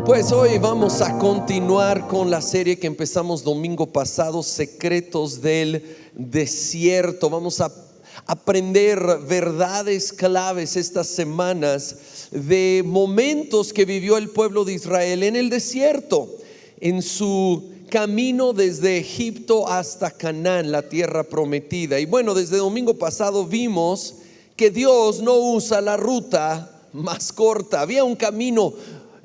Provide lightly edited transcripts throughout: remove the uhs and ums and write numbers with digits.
Pues hoy vamos a continuar con la serie que empezamos domingo pasado, Secretos del Desierto. Vamos a aprender verdades claves estas semanas de momentos que vivió el pueblo de Israel en el desierto, en su camino desde Egipto hasta Canaán, la tierra prometida. Y bueno, desde domingo pasado vimos que Dios no usa la ruta más corta. Había un camino,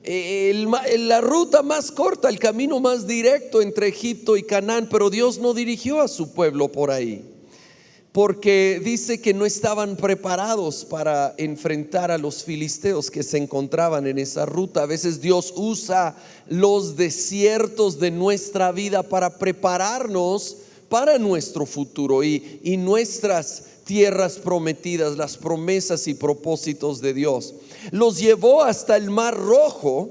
la ruta más corta, el camino más directo entre Egipto y Canaán, pero Dios no dirigió a su pueblo por ahí, porque dice que no estaban preparados para enfrentar a los filisteos que se encontraban en esa ruta. A veces Dios usa los desiertos de nuestra vida para prepararnos para nuestro futuro y nuestras tierras prometidas, las promesas y propósitos de Dios. Los llevó hasta el Mar Rojo,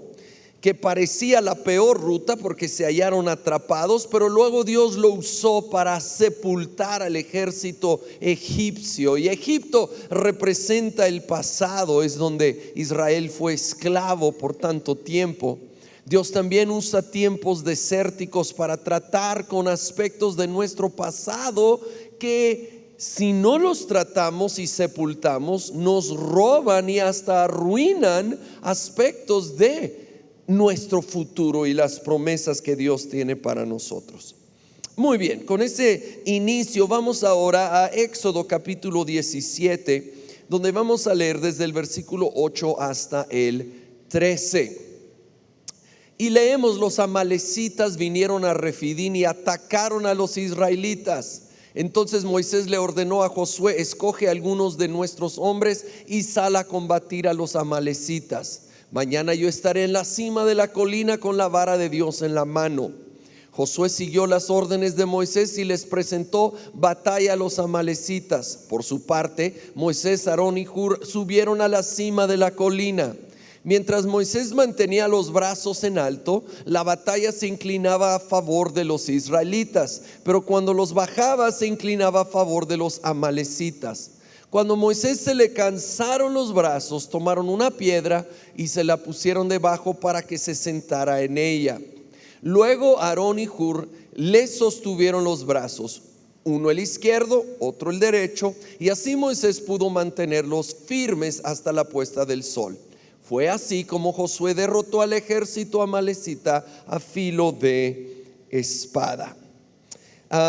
que parecía la peor ruta porque se hallaron atrapados, pero luego Dios lo usó para sepultar al ejército egipcio. Y Egipto representa el pasado, es donde Israel fue esclavo por tanto tiempo. Dios también usa tiempos desérticos para tratar con aspectos de nuestro pasado que, si no los tratamos y sepultamos, nos roban y hasta arruinan aspectos de nuestro futuro y las promesas que Dios tiene para nosotros. Muy bien, con ese inicio vamos ahora a Éxodo capítulo 17, donde vamos a leer desde el versículo 8 hasta el 13. Y leemos: los amalecitas vinieron a Refidín y atacaron a los israelitas. Entonces Moisés le ordenó a Josué: escoge algunos de nuestros hombres y sal a combatir a los amalecitas. Mañana yo estaré en la cima de la colina con la vara de Dios en la mano. Josué siguió las órdenes de Moisés y les presentó batalla a los amalecitas. Por su parte, Moisés, Aarón y Hur subieron a la cima de la colina. Mientras Moisés mantenía los brazos en alto, la batalla se inclinaba a favor de los israelitas, pero cuando los bajaba se inclinaba a favor de los amalecitas. Cuando Moisés se le cansaron los brazos, tomaron una piedra y se la pusieron debajo para que se sentara en ella. Luego Aarón y Hur le sostuvieron los brazos, uno el izquierdo, otro el derecho, y así Moisés pudo mantenerlos firmes hasta la puesta del sol. Fue así como Josué derrotó al ejército amalecita a filo de espada.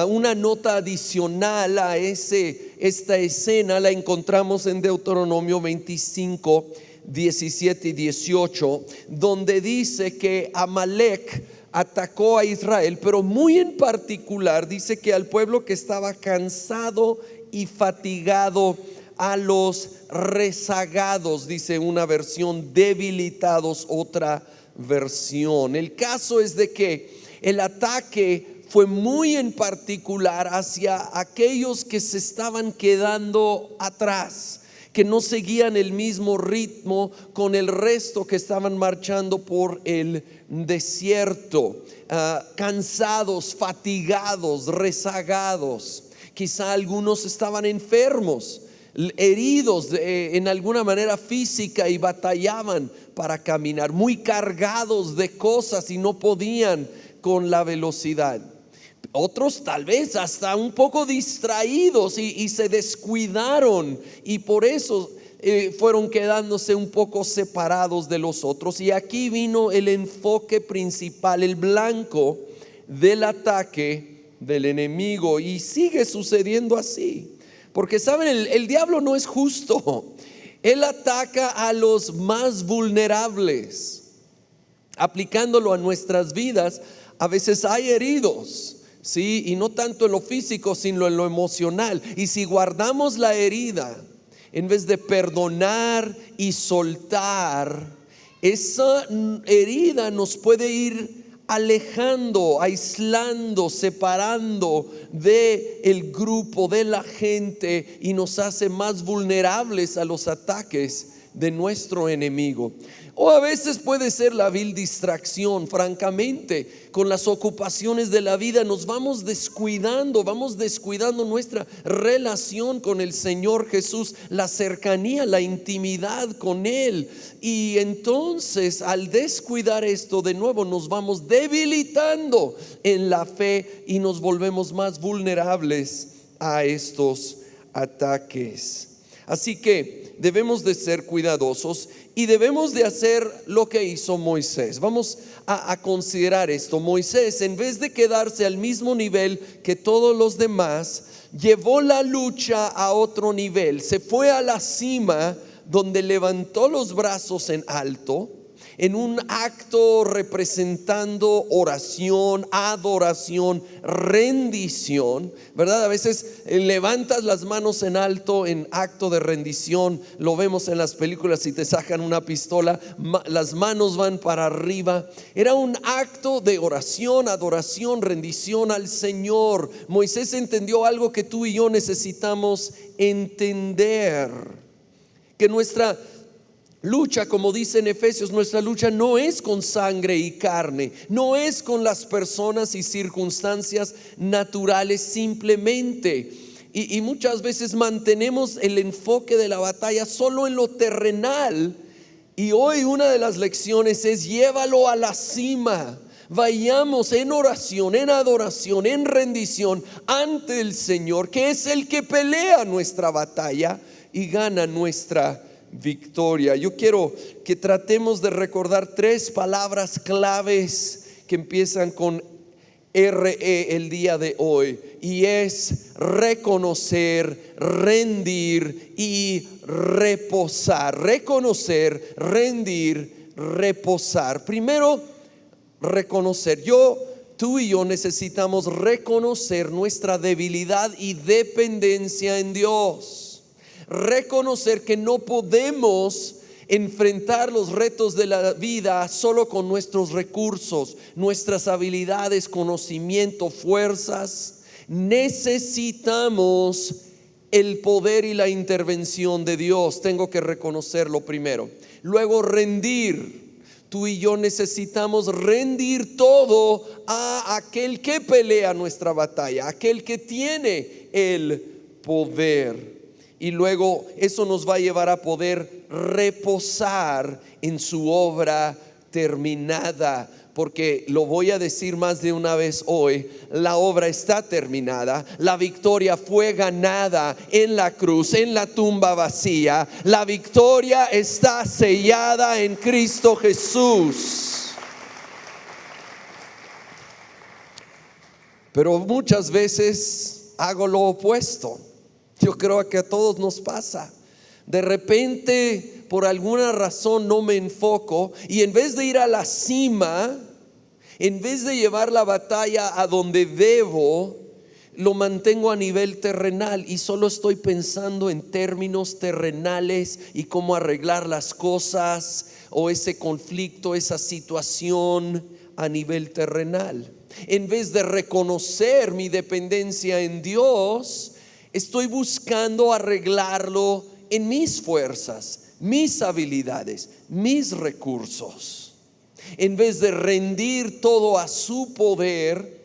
Una nota adicional a esta escena la encontramos en Deuteronomio 25, 17 y 18, donde dice que Amalec atacó a Israel, pero muy en particular dice que al pueblo que estaba cansado y fatigado, a los rezagados, dice una versión, debilitados otra versión. El caso es de que el ataque fue muy en particular hacia aquellos que se estaban quedando atrás, que no seguían el mismo ritmo con el resto que estaban marchando por el desierto, cansados, fatigados, rezagados. Quizá algunos estaban enfermos, heridos en alguna manera física y batallaban para caminar, muy cargados de cosas y no podían con la velocidad. Otros tal vez hasta un poco distraídos y se descuidaron, y por eso fueron quedándose un poco separados de los otros. Y aquí vino el enfoque principal, el blanco del ataque del enemigo, y sigue sucediendo así. Porque saben, el diablo no es justo. Él ataca a los más vulnerables. Aplicándolo a nuestras vidas, a veces hay heridos, ¿sí? Y no tanto en lo físico, sino en lo emocional. Y si guardamos la herida, en vez de perdonar y soltar, esa herida nos puede ir alejando, aislando, separando de el grupo, de la gente, y nos hace más vulnerables a los ataques de nuestro enemigo. O a veces puede ser la vil distracción. Francamente, con las ocupaciones de la vida nos vamos descuidando nuestra relación con el Señor Jesús, la cercanía, la intimidad con Él. Y entonces, al descuidar esto, de nuevo nos vamos debilitando en la fe y nos volvemos más vulnerables a estos ataques. Así que debemos de ser cuidadosos y debemos de hacer lo que hizo Moisés. Vamos a considerar esto. Moisés, en vez de quedarse al mismo nivel que todos los demás, llevó la lucha a otro nivel. Se fue a la cima, donde levantó los brazos en alto, en un acto representando oración, adoración, rendición, ¿verdad? A veces levantas las manos en alto en acto de rendición. Lo vemos en las películas, si te sacan una pistola, las manos van para arriba. Era un acto de oración, adoración, rendición al Señor. Moisés entendió algo que tú y yo necesitamos entender, que nuestra lucha, como dice en Efesios, nuestra lucha no es con sangre y carne, no es con las personas y circunstancias naturales simplemente. Y muchas veces mantenemos el enfoque de la batalla solo en lo terrenal. Y hoy una de las lecciones es: llévalo a la cima. Vayamos en oración, en adoración, en rendición ante el Señor, que es el que pelea nuestra batalla y gana nuestra victoria. Yo quiero que tratemos de recordar 3 palabras claves que empiezan con RE el día de hoy, y es reconocer, rendir y reposar. Reconocer, rendir, reposar. Primero, reconocer. Tú y yo necesitamos reconocer nuestra debilidad y dependencia en Dios. Reconocer que no podemos enfrentar los retos de la vida solo con nuestros recursos, nuestras habilidades, conocimiento, fuerzas. Necesitamos el poder y la intervención de Dios. Tengo que reconocerlo primero. Luego, rendir. Tú y yo necesitamos rendir todo a aquel que pelea nuestra batalla, aquel que tiene el poder. Y luego eso nos va a llevar a poder reposar en su obra terminada. Porque lo voy a decir más de una vez hoy: la obra está terminada. La victoria fue ganada en la cruz, en la tumba vacía. La victoria está sellada en Cristo Jesús. Pero muchas veces hago lo opuesto. Yo creo que a todos nos pasa. De repente, por alguna razón, no me enfoco, y en vez de ir a la cima, en vez de llevar la batalla a donde debo, lo mantengo a nivel terrenal y solo estoy pensando en términos terrenales y cómo arreglar las cosas o ese conflicto, esa situación a nivel terrenal. En vez de reconocer mi dependencia en Dios, estoy buscando arreglarlo en mis fuerzas, mis habilidades, mis recursos. En vez de rendir todo a su poder,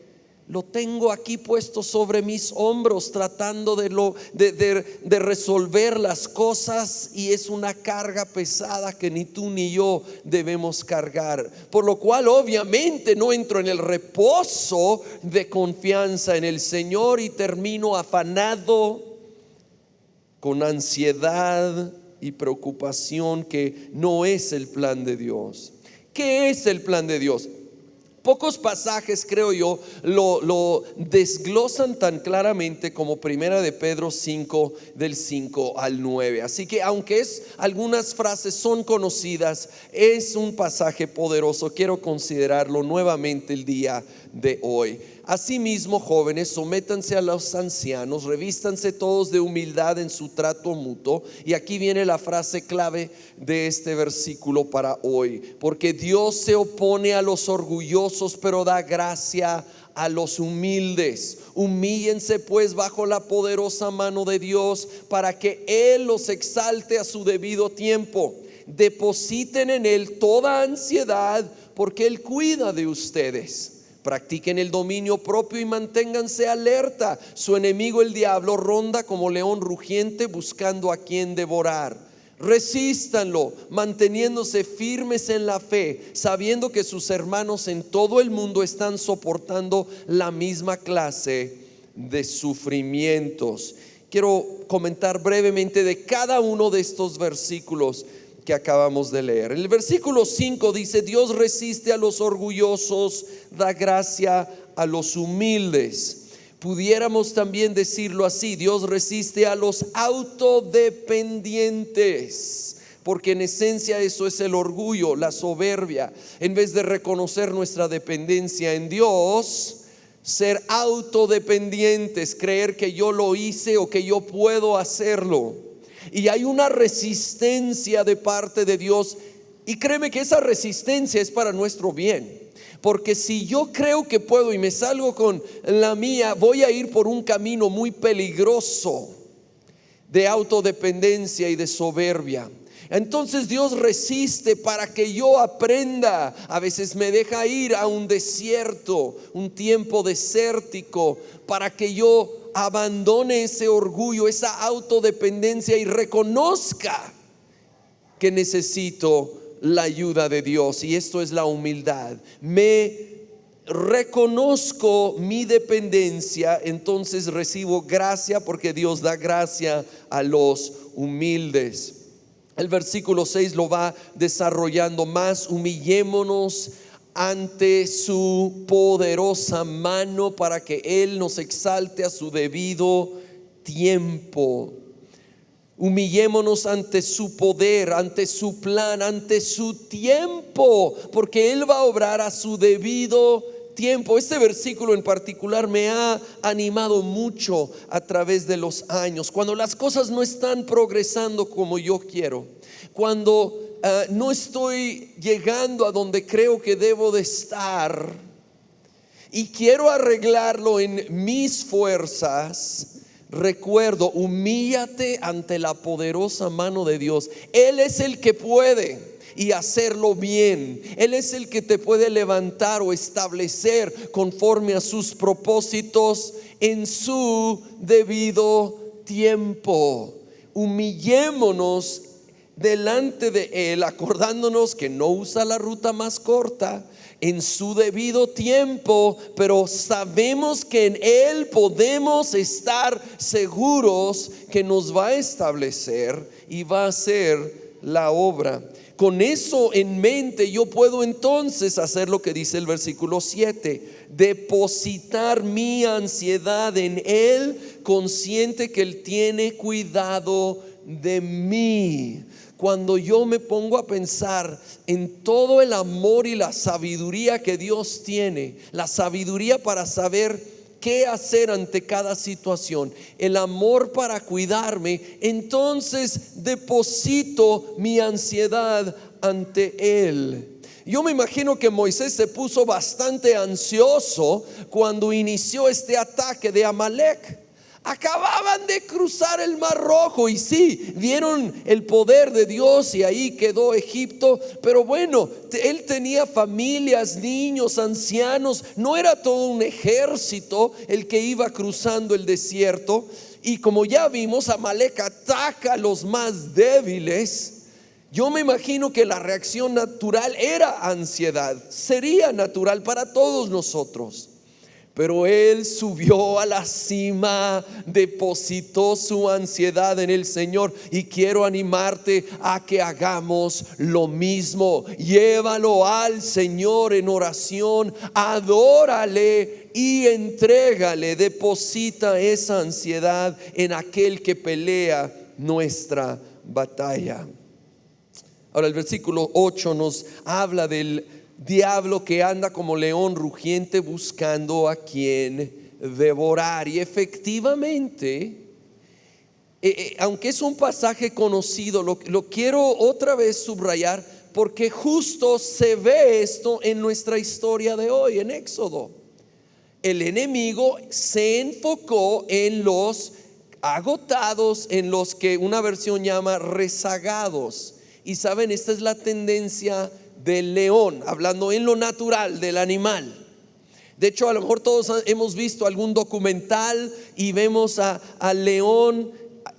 lo tengo aquí puesto sobre mis hombros, tratando de resolver las cosas, y es una carga pesada que ni tú ni yo debemos cargar. Por lo cual obviamente no entro en el reposo de confianza en el Señor y termino afanado, con ansiedad y preocupación, que no es el plan de Dios. ¿Qué es el plan de Dios? Pocos pasajes, creo yo, lo desglosan tan claramente como Primera de Pedro 5, del 5 al 9. Así que aunque algunas frases son conocidas, es un pasaje poderoso. Quiero considerarlo nuevamente el día de hoy. Asimismo, jóvenes, sométanse a los ancianos, revístanse todos de humildad en su trato mutuo. Y aquí viene la frase clave de este versículo para hoy: porque Dios se opone a los orgullosos, pero da gracia a los humildes. Humíllense pues bajo la poderosa mano de Dios, para que Él los exalte a su debido tiempo. Depositen en Él toda ansiedad, porque Él cuida de ustedes. Practiquen el dominio propio y manténganse alerta. Su enemigo, el diablo, ronda como león rugiente buscando a quien devorar. Resístanlo, manteniéndose firmes en la fe, sabiendo que sus hermanos en todo el mundo están soportando la misma clase de sufrimientos. Quiero comentar brevemente de cada uno de estos versículos que acabamos de leer. El versículo 5 dice: Dios resiste a los orgullosos, da gracia a los humildes. Pudiéramos también decirlo así: Dios resiste a los autodependientes, porque en esencia eso es el orgullo, la soberbia. En vez de reconocer nuestra dependencia en Dios, ser autodependientes, creer que yo lo hice o que yo puedo hacerlo. Y hay una resistencia de parte de Dios, y créeme que esa resistencia es para nuestro bien. Porque si yo creo que puedo y me salgo con la mía, voy a ir por un camino muy peligroso de autodependencia y de soberbia. Entonces Dios resiste para que yo aprenda. A veces me deja ir a un desierto, un tiempo desértico, para que yo abandone ese orgullo, esa autodependencia, y reconozca que necesito la ayuda de Dios. Y esto es la humildad. Me reconozco mi dependencia, entonces recibo gracia, porque Dios da gracia a los humildes. El versículo 6 lo va desarrollando más: humillémonos ante su poderosa mano, para que Él nos exalte a su debido tiempo. Humillémonos ante su poder, ante su plan, ante su tiempo, porque Él va a obrar a su debido tiempo. Este versículo en particular me ha animado mucho a través de los años. Cuando las cosas no están progresando como yo quiero, cuando no estoy llegando a donde creo que debo de estar y quiero arreglarlo en mis fuerzas, recuerdo: humíllate ante la poderosa mano de Dios. Él es el que puede y hacerlo bien. Él es el que te puede levantar o establecer conforme a sus propósitos en su debido tiempo. Humillémonos delante de Él, acordándonos que no usa la ruta más corta, en su debido tiempo, pero sabemos que en Él podemos estar seguros que nos va a establecer y va a hacer la obra. Con eso en mente, yo puedo entonces hacer lo que dice el versículo 7: depositar mi ansiedad en Él, consciente que Él tiene cuidado de mí. Cuando yo me pongo a pensar en todo el amor y la sabiduría que Dios tiene, la sabiduría para saber qué hacer ante cada situación, el amor para cuidarme, entonces deposito mi ansiedad ante Él. Yo me imagino que Moisés se puso bastante ansioso cuando inició este ataque de Amalek. Acababan de cruzar el Mar Rojo, y sí, vieron el poder de Dios, y ahí quedó Egipto. Pero bueno, él tenía familias, niños, ancianos. No era todo un ejército el que iba cruzando el desierto. Y como ya vimos, Amalek ataca a los más débiles. Yo me imagino que la reacción natural era ansiedad. Sería natural para todos nosotros. Pero él subió a la cima, depositó su ansiedad en el Señor, y quiero animarte a que hagamos lo mismo. Llévalo al Señor en oración, adórale y entrégale. Deposita esa ansiedad en aquel que pelea nuestra batalla. Ahora el versículo 8 nos habla del diablo que anda como león rugiente buscando a quien devorar. Y efectivamente, aunque es un pasaje conocido, lo quiero otra vez subrayar, porque justo se ve esto en nuestra historia de hoy, en Éxodo. el enemigo se enfocó en los agotados, en los que una versión llama rezagados. Y saben, esta es la tendencia del león, hablando en lo natural del animal. De hecho, a lo mejor todos hemos visto algún documental y vemos al león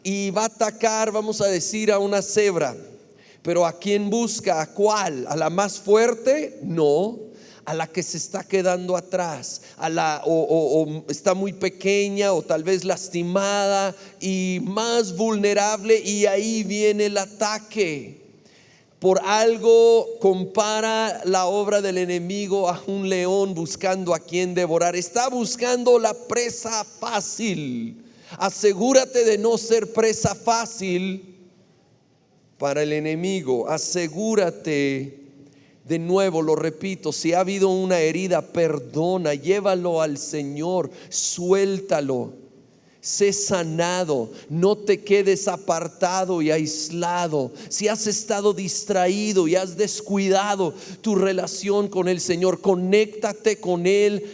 y va a atacar, vamos a decir, a una cebra. Pero ¿a quién busca? ¿A cuál? ¿A la más fuerte? No, a la que se está quedando atrás, o está muy pequeña o tal vez lastimada y más vulnerable, y ahí viene el ataque. Por algo compara la obra del enemigo a un león buscando a quien devorar. Está buscando la presa fácil. Asegúrate de no ser presa fácil para el enemigo. Asegúrate, de nuevo lo repito, si ha habido una herida, perdona, llévalo al Señor, suéltalo, sé sanado, no te quedes apartado y aislado. Si has estado distraído y has descuidado tu relación con el Señor, conéctate con Él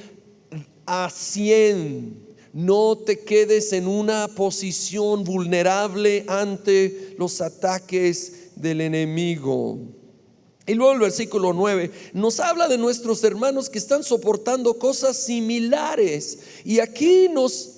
a 100. No te quedes en una posición vulnerable ante los ataques del enemigo. Y luego el versículo 9 nos habla de nuestros hermanos que están soportando cosas similares. Y aquí nos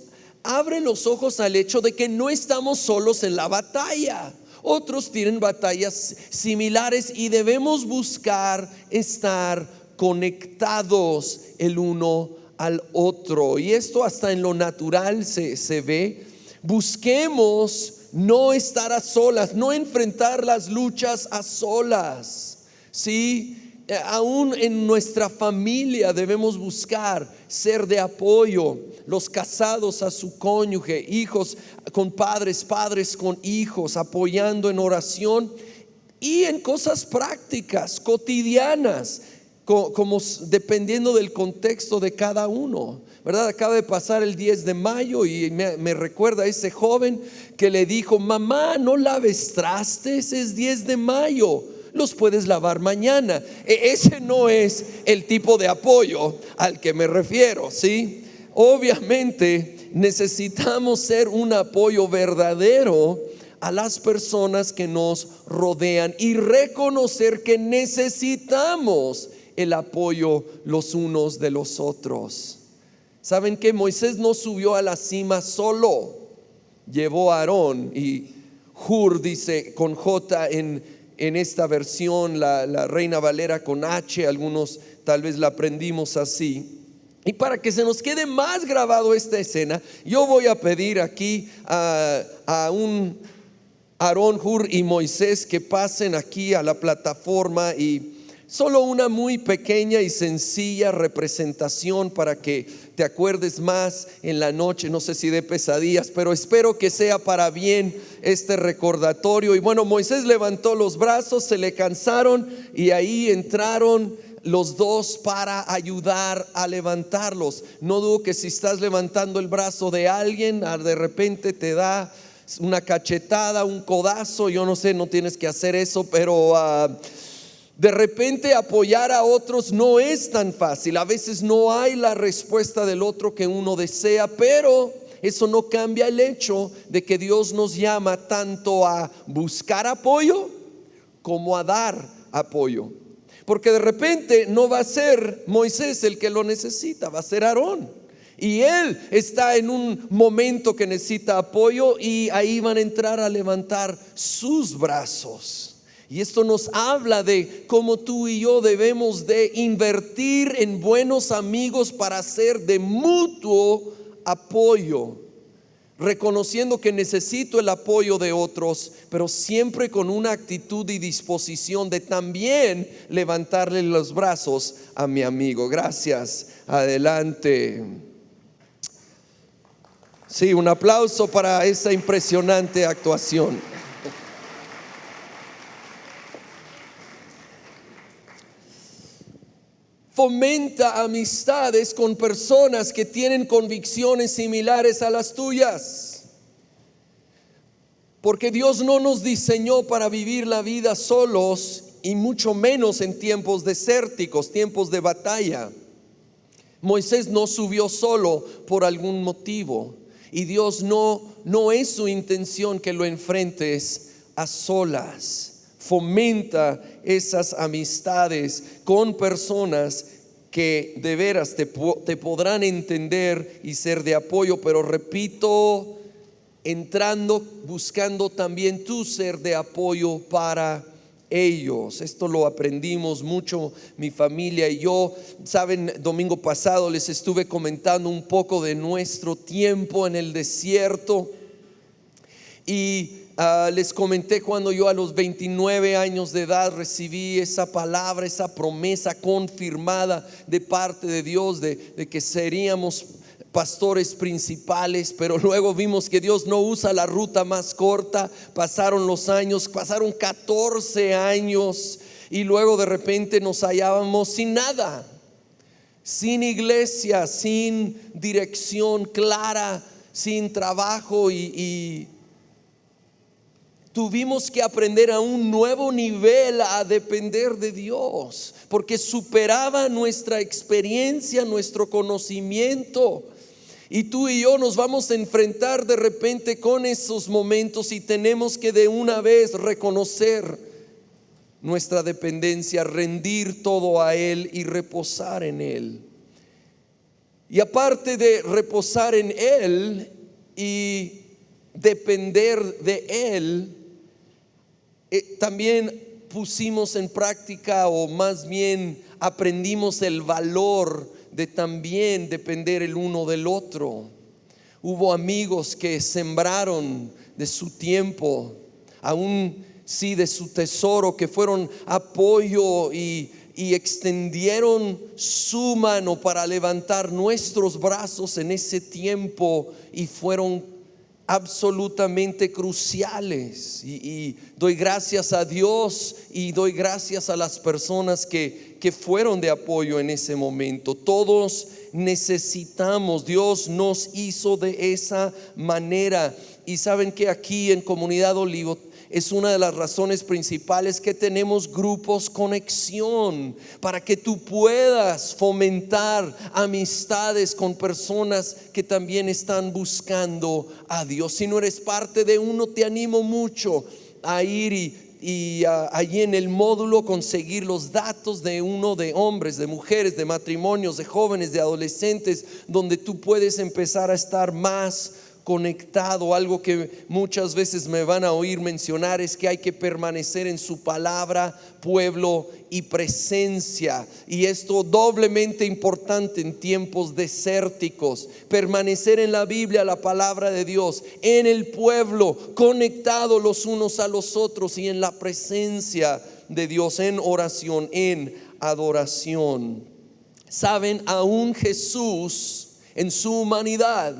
abre los ojos al hecho de que no estamos solos en la batalla. Otros tienen batallas similares y debemos buscar estar conectados el uno al otro. Y esto hasta en lo natural se ve. Busquemos no estar a solas, no enfrentar las luchas a solas. Sí, aún en nuestra familia debemos buscar ser de apoyo. Los casados a su cónyuge, hijos con padres, padres con hijos, apoyando en oración y en cosas prácticas, cotidianas, como dependiendo del contexto de cada uno, ¿verdad? Acaba de pasar el 10 de mayo y me recuerda a ese joven que le dijo: mamá, no laves trastes, es 10 de mayo, los puedes lavar mañana. Ese no es el tipo de apoyo al que me refiero, ¿sí? Obviamente necesitamos ser un apoyo verdadero a las personas que nos rodean y reconocer que necesitamos el apoyo los unos de los otros. ¿Saben qué? Moisés no subió a la cima solo, llevó a Aarón, y Hur dice con J en esta versión, la Reina Valera con H, algunos tal vez la aprendimos así. Y para que se nos quede más grabado esta escena, yo voy a pedir aquí a un Aarón, Hur y Moisés que pasen aquí a la plataforma, y solo una muy pequeña y sencilla representación para que te acuerdes más en la noche. No sé si de pesadillas, pero espero que sea para bien este recordatorio. Y bueno, Moisés levantó los brazos, se le cansaron y ahí entraron los dos para ayudar a levantarlos. No dudo que si estás levantando el brazo de alguien, de repente te da una cachetada, un codazo, yo no sé, no tienes que hacer eso, pero de repente apoyar a otros no es tan fácil. A veces no hay la respuesta del otro que uno desea, pero eso no cambia el hecho de que Dios nos llama tanto a buscar apoyo como a dar apoyo. Porque de repente no va a ser Moisés el que lo necesita, va a ser Aarón. Y él está en un momento que necesita apoyo, y ahí van a entrar a levantar sus brazos. Y esto nos habla de cómo tú y yo debemos de invertir en buenos amigos para ser de mutuo apoyo, reconociendo que necesito el apoyo de otros, pero siempre con una actitud y disposición de también levantarle los brazos a mi amigo. Gracias, adelante. Sí, un aplauso para esa impresionante actuación. Fomenta amistades con personas que tienen convicciones similares a las tuyas, porque Dios no nos diseñó para vivir la vida solos, y mucho menos en tiempos desérticos, tiempos de batalla. Moisés no subió solo por algún motivo, y Dios no es su intención que lo enfrentes a solas. Fomenta esas amistades con personas que de veras te podrán entender y ser de apoyo, pero repito, buscando también tú ser de apoyo para ellos. Esto lo aprendimos mucho mi familia y yo. Saben, domingo pasado les estuve comentando un poco de nuestro tiempo en el desierto y les comenté cuando yo a los 29 años de edad recibí esa palabra, esa promesa confirmada de parte de Dios de que seríamos pastores principales, pero luego vimos que Dios no usa la ruta más corta. Pasaron los años, pasaron 14 años y luego de repente nos hallábamos sin nada, sin iglesia, sin dirección clara, sin trabajo y tuvimos que aprender a un nuevo nivel a depender de Dios, porque superaba nuestra experiencia, nuestro conocimiento. Y tú y yo nos vamos a enfrentar de repente con esos momentos y tenemos que de una vez reconocer nuestra dependencia, rendir todo a Él y reposar en Él. Y aparte de reposar en Él y depender de Él, también pusimos en práctica, o más bien aprendimos el valor de también depender el uno del otro. Hubo amigos que sembraron de su tiempo, aún sí de su tesoro, que fueron apoyo y extendieron su mano para levantar nuestros brazos en ese tiempo y fueron absolutamente cruciales, y doy gracias a Dios y doy gracias a las personas que fueron de apoyo en ese momento. Todos necesitamos, Dios nos hizo de esa manera. Y saben que aquí en Comunidad Olivo es una de las razones principales que tenemos grupos conexión, para que tú puedas fomentar amistades con personas que también están buscando a Dios. Si no eres parte de uno, te animo mucho a ir y allí en el módulo conseguir los datos de uno, de hombres, de mujeres, de matrimonios, de jóvenes, de adolescentes, donde tú puedes empezar a estar más conectado. Algo que muchas veces me van a oír mencionar es que hay que permanecer en su palabra, pueblo y presencia, y esto doblemente importante en tiempos desérticos. Permanecer en la Biblia, la palabra de Dios, en el pueblo, conectados los unos a los otros y en la presencia de Dios, en oración, en adoración. Saben, aún Jesús en su humanidad,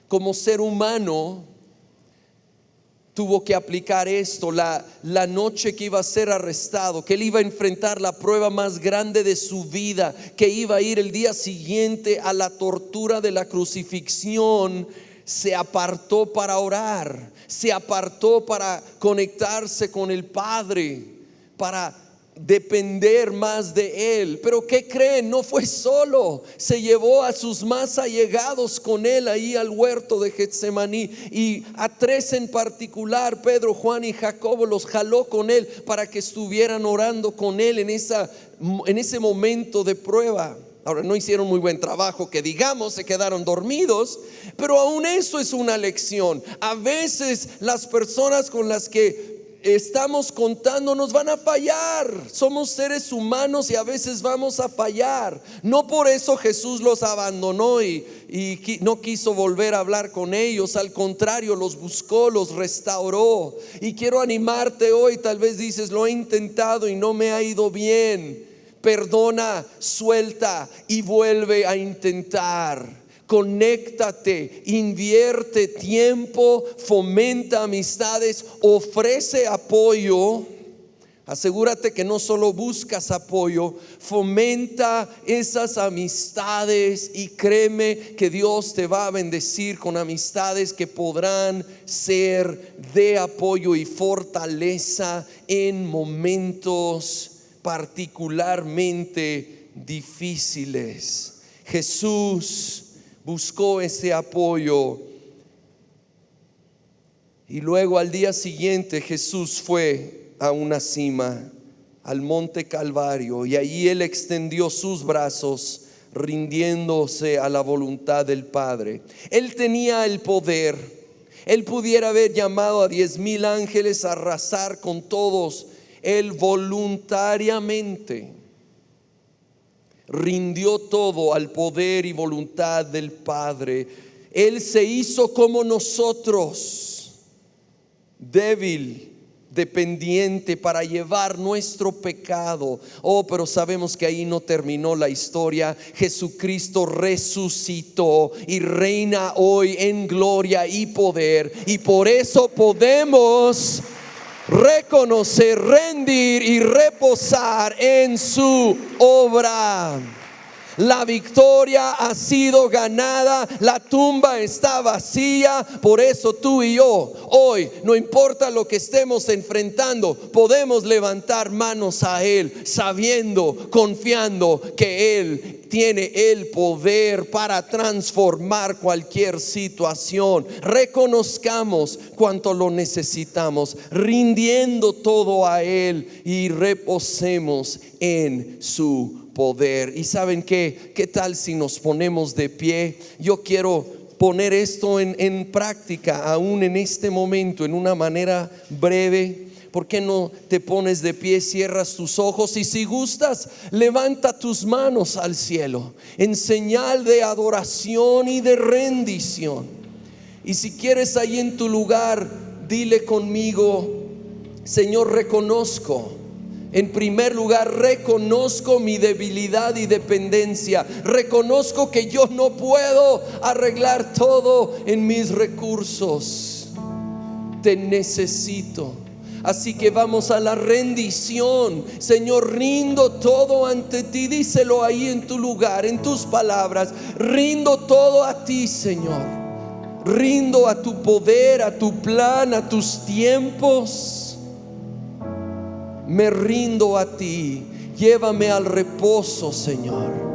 como ser humano, tuvo que aplicar esto. La noche que iba a ser arrestado, que él iba a enfrentar la prueba más grande de su vida, que iba a ir el día siguiente a la tortura de la crucifixión, se apartó para orar, se apartó para conectarse con el Padre, para depender más de Él. Pero ¿qué creen? No fue solo, se llevó a sus más allegados con Él ahí al huerto de Getsemaní, y a 3 en particular, Pedro, Juan y Jacobo, los jaló con Él para que estuvieran orando con Él en ese momento de prueba. Ahora, no hicieron muy buen trabajo, que digamos, se quedaron dormidos, pero aún eso es una lección. A veces las personas con las que estamos contando nos van a fallar. Somos seres humanos y a veces vamos a fallar. No por eso Jesús los abandonó y no quiso volver a hablar con ellos. Al contrario, los buscó, los restauró. Y quiero animarte hoy. Tal vez dices: lo he intentado y no me ha ido bien. Perdona, suelta y vuelve a intentar. Conéctate, invierte tiempo, fomenta amistades, ofrece apoyo. Asegúrate que no solo buscas apoyo, fomenta esas amistades y créeme que Dios te va a bendecir con amistades que podrán ser de apoyo y fortaleza en momentos particularmente difíciles. Jesús buscó ese apoyo. Y luego al día siguiente Jesús fue a una cima, al monte Calvario, y allí Él extendió sus brazos, rindiéndose a la voluntad del Padre. Él tenía el poder. Él pudiera haber llamado a 10,000 ángeles a arrasar con todos. Él voluntariamente rindió todo al poder y voluntad del Padre. Él se hizo como nosotros, débil, dependiente, para llevar nuestro pecado. Pero sabemos que ahí no terminó la historia. Jesucristo resucitó y reina hoy en gloria y poder, y por eso podemos reconocer, rendir y reposar en su obra. La victoria ha sido ganada, la tumba está vacía. Por eso tú y yo hoy, no importa lo que estemos enfrentando, podemos levantar manos a Él, sabiendo, confiando que Él tiene el poder para transformar cualquier situación. Reconozcamos cuánto lo necesitamos, rindiendo todo a Él, y reposemos en su poder. Y ¿saben qué? ¿Qué tal si nos ponemos de pie? Yo quiero poner esto en práctica aún en este momento, en una manera breve. ¿Por qué no te pones de pie, cierras tus ojos, y si gustas, levanta tus manos al cielo en señal de adoración y de rendición? Y si quieres, ahí en tu lugar, dile conmigo: Señor, reconozco, en primer lugar, reconozco mi debilidad y dependencia. Reconozco que yo no puedo arreglar todo en mis recursos. Te necesito. Así que vamos a la rendición. Señor, rindo todo ante ti. Díselo ahí en tu lugar, en tus palabras. Rindo todo a ti, Señor. Rindo a tu poder, a tu plan, a tus tiempos. Me rindo a ti. Llévame al reposo, Señor.